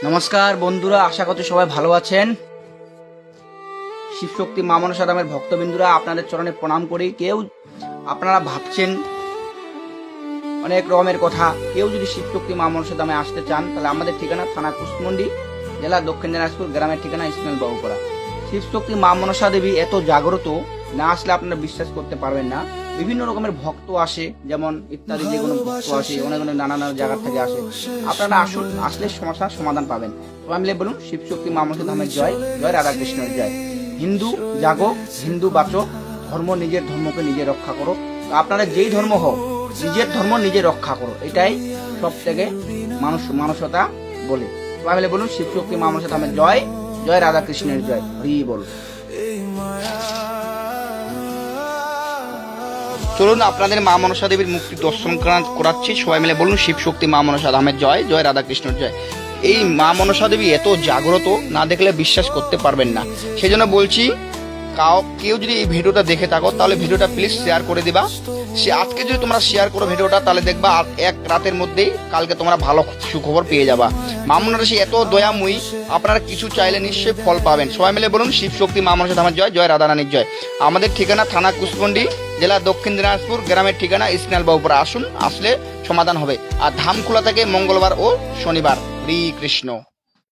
নমস্কার বন্ধুরা, আশা করছি সবাই ভালো আছেন। শিবশক্তি মা মনসা ধামের ভক্তবিন্দুরা, আপনাদের চরণে প্রণাম করি। কেউ আপনারা ভাবছেন অনেক রকমের কথা, কেউ যদি শিবশক্তি মা মনসা ধামে আসতে চান তাহলে আমাদের ঠিকানা থানা কুসমন্ডি, জেলা দক্ষিণ দিনাজপুর, গ্রামের ঠিকানা ইসমাইল বাবুপাড়া। শিবশক্তি মা মনসা দেবী এত জাগ্রত, না আসলে আপনারা বিশ্বাস করতে পারবেন না। বিভিন্ন রকমের ভক্ত আসে, যেমন ইত্যাদি যে কোনো ভক্ত আসে, অনেক অনেক নানা নানা জায়গা থেকে আসে। আপনারা আসুন, আসলে সমস্যার সমাধান পাবেন। সবাই মিলে বলুন শিবশক্তি মা মনসা ধামের জয়, জয় রাধাকৃষ্ণের জয়। হিন্দু জাগো, হিন্দু বাঁচো, ধর্ম নিজের ধর্মকে নিজে রক্ষা করো। আপনারা যেই ধর্ম হোক, নিজের ধর্ম নিজে রক্ষা করো, এটাই সব থেকে মানসতা বলে। সবাই মিলে বলুন শিবশক্তি মা মনসা ধামের জয়, জয় রাধাকৃষ্ণের জয়। হরি বল। চলুন আপনাদের মা মনসা দেবীর মুক্তি দর্শন করাচ্ছি। সবাই মিলে বলুন শিবশক্তি মা মনসা ধামের জয়, জয় রাধাকৃষ্ণের জয়। এই মা মনসা দেবী এত জাগ্রত, না দেখলে বিশ্বাস করতে পারবেন না। সেই জন্য বলছি, কেউ যদি এই ভিডিওটা দেখে থাকো তাহলে ভিডিওটা প্লিজ শেয়ার করে দিবা। আজকে যদি তোমরা শেয়ার করো ভিডিওটা, তাহলে দেখবা এক রাতের মধ্যেই কালকে তোমরা ভালো সুখবর পেয়ে যাবা। মা মনসা এত দয়াময়ী, আপনারা কিছু চাইলে নিশ্চয়ই ফল পাবেন। সবাই মিলে বলুন শিবশক্তি মা মনসা ধামের জয়, জয় রাধারানীর জয়। আমাদের ঠিকানা থানা কুসমন্ডি, জেলা দক্ষিণ দিনাজপুর, গ্রামের ঠিকানা ইসমাইল বাবুপাড়া। আসুন, আসলে সমাধান হবে। আর ধাম খোলা থাকে মঙ্গলবার ও শনিবার। হরি কৃষ্ণ।